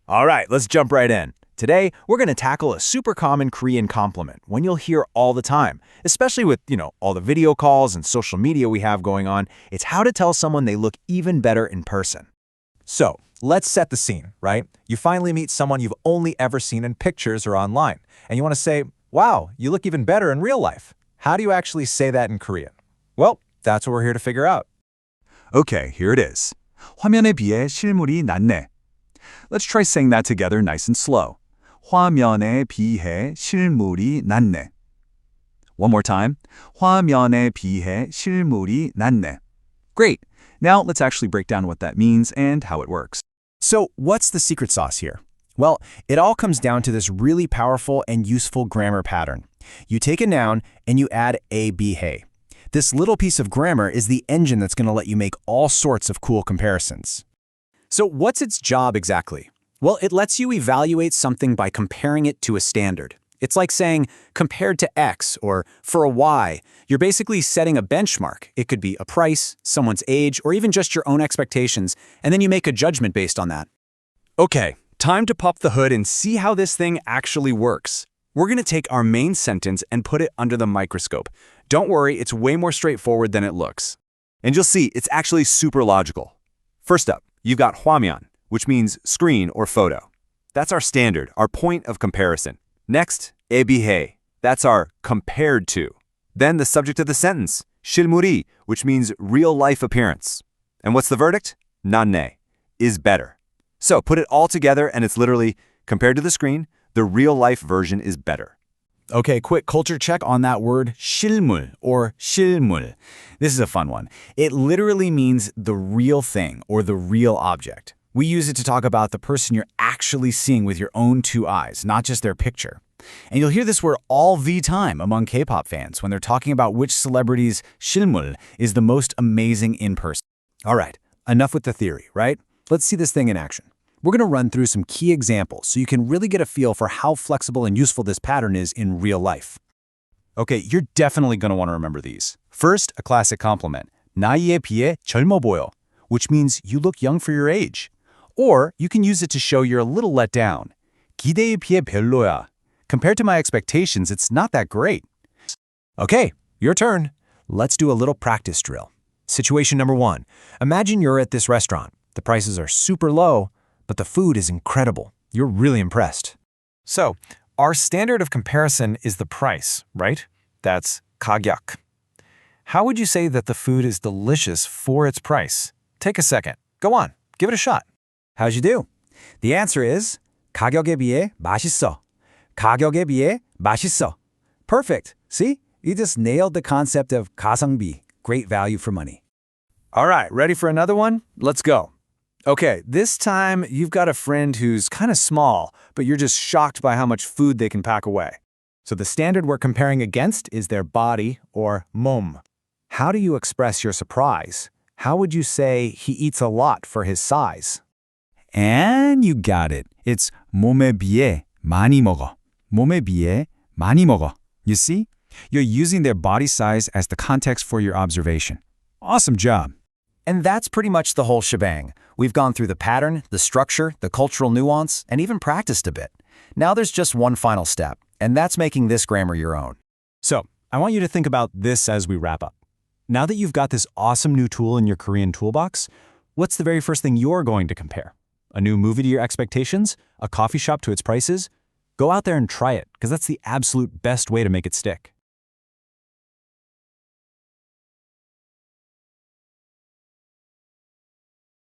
All right, let's jump right in. Today, we're going to tackle a super common Korean compliment, one you'll hear all the time, especially with, all the video calls and social media we have going on. It's how to tell someone they look even better in person. So, let's set the scene, right? You finally meet someone you've only ever seen in pictures or online, and you want to say, wow, you look even better in real life. How do you actually say that in Korean? Well, that's what we're here to figure out. Okay, here it is. 화면에 비해 실물이 낫네. Let's try saying that together nice and slow. 화면에 비해 실물이 낫네. One more time. 화면에 비해 실물이 낫네. Great. Now let's actually break down what that means and how it works. So, what's the secret sauce here? Well, it all comes down to this really powerful and useful grammar pattern. You take a noun and you add a 비해. This little piece of grammar is the engine that's going to let you make all sorts of cool comparisons. So what's its job exactly? Well, it lets you evaluate something by comparing it to a standard. It's like saying, compared to X or for a Y. You're basically setting a benchmark. It could be a price, someone's age, or even just your own expectations, and then you make a judgment based on that. Okay, time to pop the hood and see how this thing actually works. We're going to take our main sentence and put it under the microscope. Don't worry, it's way more straightforward than it looks. And you'll see, it's actually super logical. First up, you've got 화면, which means screen or photo. That's our standard, our point of comparison. Next, 에 비해. That's our compared to. Then the subject of the sentence, 실물이, which means real-life appearance. And what's the verdict? 낫네, is better. So put it all together and it's literally, compared to the screen, the real-life version is better. Okay, quick culture check on that word 실물 or 실물. This is a fun one. It literally means the real thing or the real object. We use it to talk about the person you're actually seeing with your own two eyes, not just their picture. And you'll hear this word all the time among K-pop fans when they're talking about which celebrity's 실물 is the most amazing in person. All right, enough with the theory, right? Let's see this thing in action. We're going to run through some key examples so you can really get a feel for how flexible and useful this pattern is in real life. Okay, you're definitely going to want to remember these. First, a classic compliment, 나이에 비해 젊어 보여, which means you look young for your age. Or you can use it to show you're a little let down. 기대에 비해 별로야. Compared to my expectations, it's not that great. Okay, your turn. Let's do a little practice drill. Situation number 1. Imagine you're at this restaurant. The prices are super low, but the food is incredible. You're really impressed. So, our standard of comparison is the price, right? That's 가격. How would you say that the food is delicious for its price? Take a second. Go on. Give it a shot. How'd you do? The answer is 가격에 비해 맛있어. 가격에 비해 맛있어. Perfect. See? You just nailed the concept of 가성비, great value for money. All right, ready for another one? Let's go. Okay, this time you've got a friend who's kind of small, but you're just shocked by how much food they can pack away. So the standard we're comparing against is their body, or 몸. How do you express your surprise? How would you say he eats a lot for his size? And you got it. It's 몸에 비해 많이 먹어. 몸에 비해 많이 먹어. You see? You're using their body size as the context for your observation. Awesome job. And that's pretty much the whole shebang. We've gone through the pattern, the structure, the cultural nuance, and even practiced a bit. Now there's just one final step, and that's making this grammar your own. So, I want you to think about this as we wrap up. Now that you've got this awesome new tool in your Korean toolbox, what's the very first thing you're going to compare? A new movie to your expectations? A coffee shop to its prices? Go out there and try it, because that's the absolute best way to make it stick.